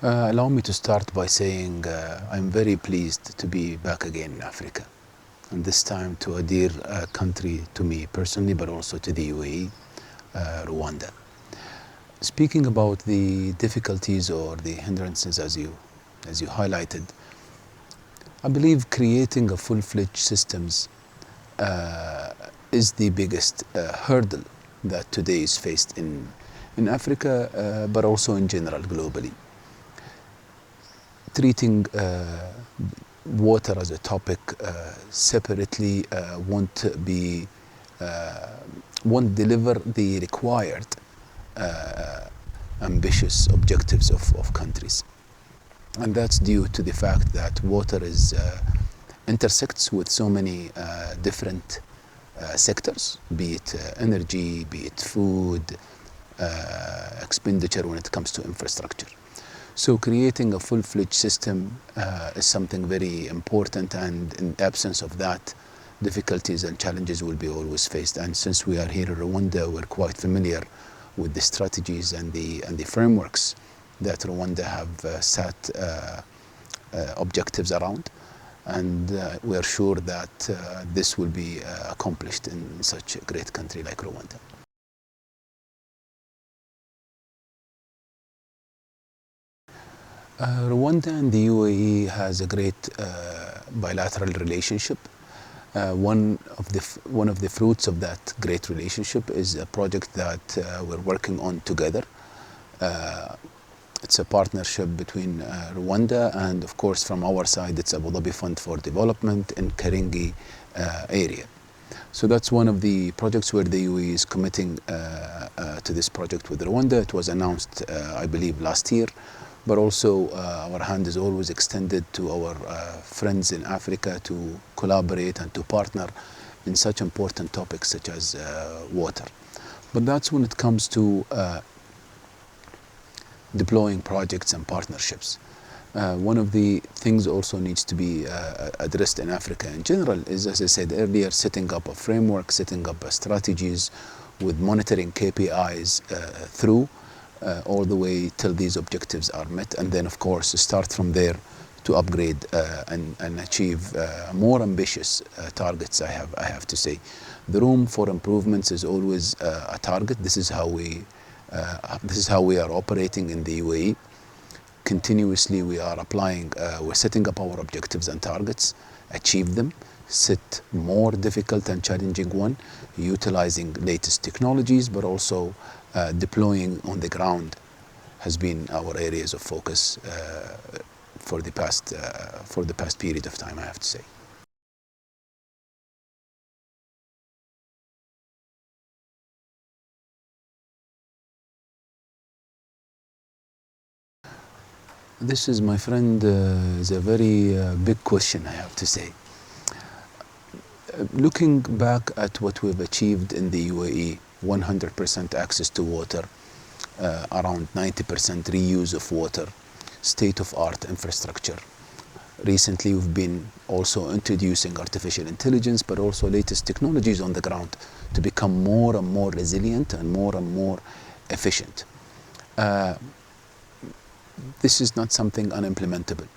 Allow me to start by saying I'm very pleased to be back again in Africa, and this time to a dear country to me personally, but also to the UAE, Rwanda. Speaking about the difficulties or the hindrances as you highlighted, I believe creating a full-fledged systems is the biggest hurdle that today is faced in Africa, but also in general globally. Treating water as a topic separately won't deliver the required ambitious objectives of countries. And that's due to the fact that water intersects with so many different sectors, be it energy, be it food, expenditure when it comes to infrastructure. So creating a full-fledged system is something very important, and in absence of that, difficulties and challenges will be always faced. And since we are here in Rwanda, we're quite familiar with the strategies and the frameworks that Rwanda have set objectives around. And we are sure that this will be accomplished in such a great country like Rwanda. Rwanda and the UAE has a great bilateral relationship. One of the fruits of that great relationship is a project that we're working on together. It's a partnership between Rwanda and, of course, from our side, it's Abu Dhabi Fund for Development in Karingi area. So that's one of the projects where the UAE is committing to this project with Rwanda. It was announced, I believe, last year. But also our hand is always extended to our friends in Africa to collaborate and to partner in such important topics such as water. But that's when it comes to deploying projects and partnerships. One of the things also needs to be addressed in Africa in general is, as I said earlier, setting up a framework, setting up strategies with monitoring KPIs through all the way till these objectives are met, and then of course start from there to upgrade and achieve more ambitious targets. I have to say, the room for improvements is always a target. This is how we are operating in the UAE. Continuously we are applying, we're setting up our objectives and targets, achieve them, set more difficult and challenging one, utilizing latest technologies, but also deploying on the ground has been our areas of focus for the past period of time, I have to say. This is, my friend, is a very big question, I have to say. Looking back at what we've achieved in the UAE, 100% access to water, around 90% reuse of water, state-of-art infrastructure. Recently we've been also introducing artificial intelligence, but also latest technologies on the ground to become more and more resilient and more efficient. This is not something unimplementable.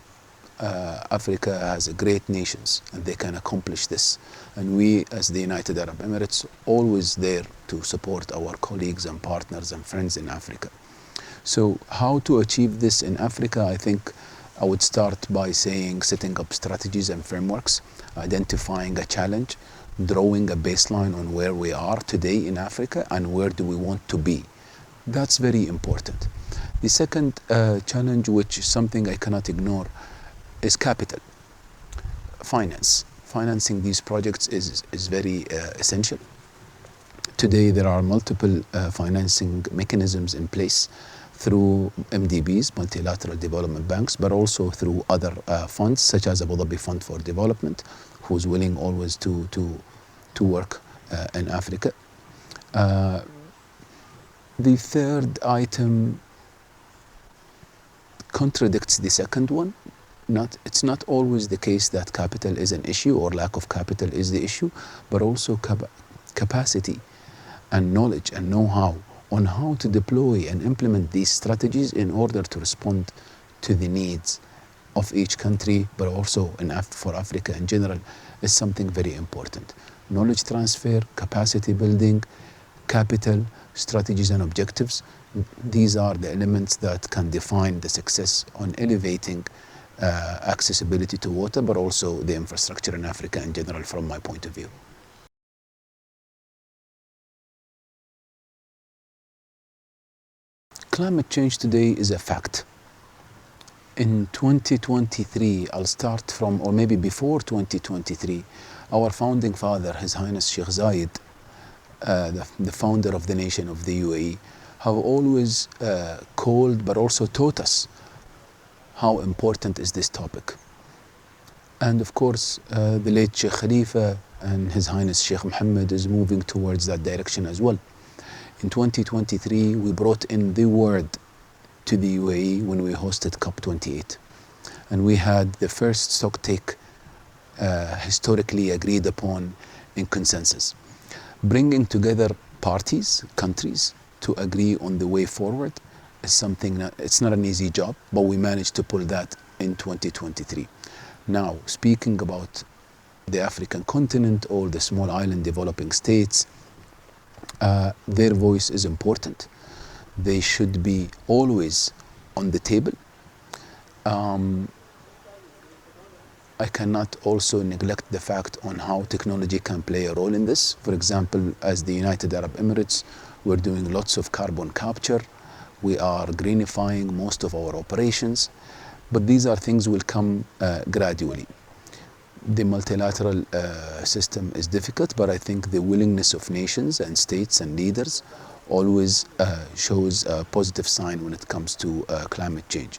Africa has great nations and they can accomplish this. And we, as the United Arab Emirates, always there to support our colleagues and partners and friends in Africa. So how to achieve this in Africa? I think I would start by saying setting up strategies and frameworks, identifying a challenge, drawing a baseline on where we are today in Africa and where do we want to be. That's very important. The second challenge, which is something I cannot ignore, is capital, finance. Financing these projects is very essential. Today there are multiple financing mechanisms in place through MDBs, multilateral development banks, but also through other funds such as Abu Dhabi Fund for Development, who's willing always to work in Africa. The third item contradicts the second one. It's not always the case that capital is an issue or lack of capital is the issue, but also capacity and knowledge and know-how on how to deploy and implement these strategies in order to respond to the needs of each country, but also for Africa in general, is something very important. Knowledge transfer, capacity building, capital, strategies and objectives. These are the elements that can define the success on elevating accessibility to water, but also the infrastructure in Africa in general from my point of view. Climate change today is a fact. In 2023, I'll start from, or maybe before 2023, our founding father, His Highness Sheikh Zayed, the founder of the nation of the UAE, have always called but also taught us how important is this topic. And of course, the late Sheikh Khalifa and His Highness Sheikh Mohammed is moving towards that direction as well. In 2023, we brought in the word to the UAE when we hosted COP28. And we had the first stocktake historically agreed upon in consensus. Bringing together parties, countries, to agree on the way forward is something that, it's not an easy job, but we managed to pull that in 2023. Now, speaking about the African continent or the small island developing states, their voice is important. They should be always on the table. I cannot also neglect the fact on how technology can play a role in this. For example, as the United Arab Emirates, we're doing lots of carbon capture. We are greenifying most of our operations, but these are things will come gradually. The multilateral system is difficult, but I think the willingness of nations and states and leaders always shows a positive sign when it comes to climate change.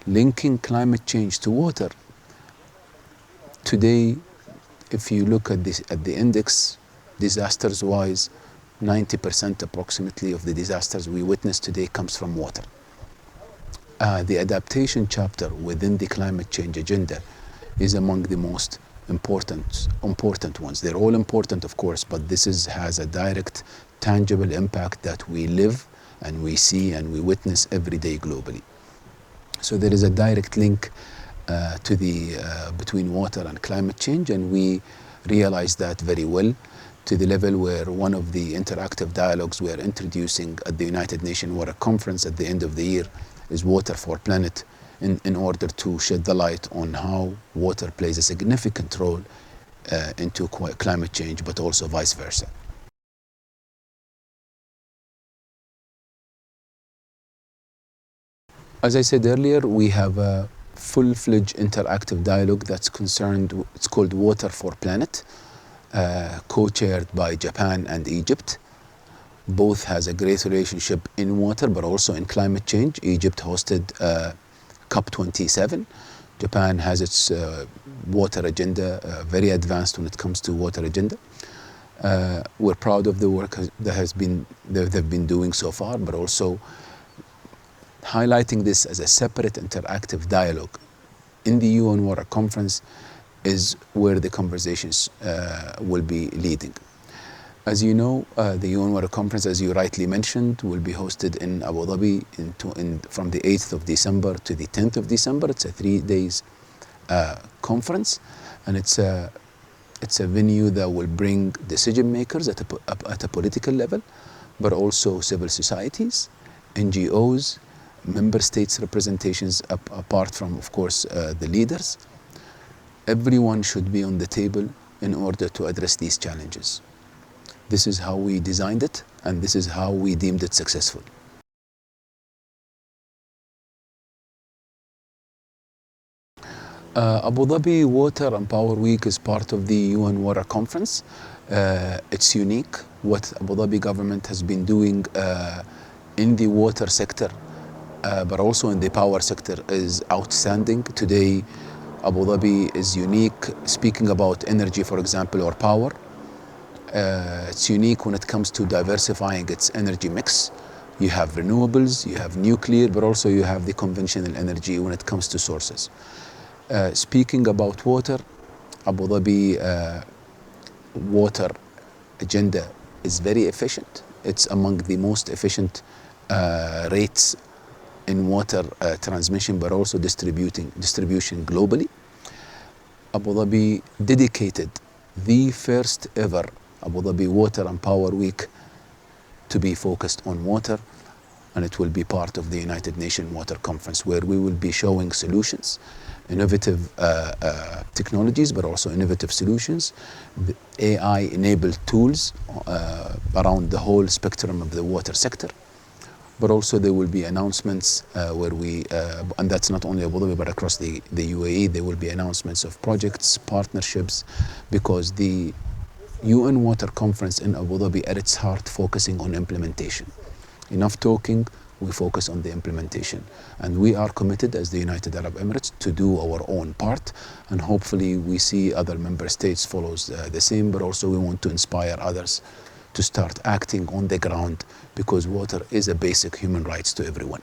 Linking climate change to water. Today, if you look at the index, disasters-wise, 90% approximately of the disasters we witness today comes from water. The adaptation chapter within the climate change agenda is among the most important ones. They're all important, of course, but this has a direct, tangible impact that we live and we see and we witness every day globally. So there is a direct link between water and climate change, and we realize that very well, to the level where one of the interactive dialogues we are introducing at the United Nations Water Conference at the end of the year is Water for Planet, in order to shed the light on how water plays a significant role into climate change, but also vice versa. As I said earlier, we have a full-fledged interactive dialogue that's concerned, it's called Water for Planet, co-chaired by Japan and Egypt. Both has a great relationship in water, but also in climate change. Egypt hosted COP27. Japan has its water agenda, very advanced when it comes to water agenda. We're proud of the work that they've been doing so far, but also highlighting this as a separate interactive dialogue in the UN Water Conference is where the conversations will be leading. As you know, the UN Water Conference, as you rightly mentioned, will be hosted in Abu Dhabi from the 8th of December to the 10th of December. It's a 3 days conference, and it's a venue that will bring decision makers at a political level, but also civil societies, NGOs, member states representations, apart from, of course, the leaders. Everyone should be on the table in order to address these challenges. This is how we designed it, and this is how we deemed it successful. Abu Dhabi Water and Power Week is part of the UN Water Conference. It's unique. What Abu Dhabi government has been doing in the water sector, but also in the power sector, is outstanding. Today, Abu Dhabi is unique, speaking about energy, for example, or power. It's unique when it comes to diversifying its energy mix. You have renewables, you have nuclear, but also you have the conventional energy when it comes to sources. Speaking about water, Abu Dhabi water agenda is very efficient. It's among the most efficient rates in water transmission, but also distribution globally. Abu Dhabi dedicated the first ever Abu Dhabi Water and Power Week to be focused on water, and it will be part of the United Nations Water Conference, where we will be showing solutions, innovative technologies, but also innovative solutions, the AI-enabled tools around the whole spectrum of the water sector. But also there will be announcements where we, and that's not only Abu Dhabi, but across the UAE, there will be announcements of projects, partnerships, because the UN Water Conference in Abu Dhabi at its heart focusing on implementation. Enough talking, we focus on the implementation. And we are committed as the United Arab Emirates to do our own part, and hopefully we see other member states follows the same, but also we want to inspire others to start acting on the ground, because water is a basic human right to everyone.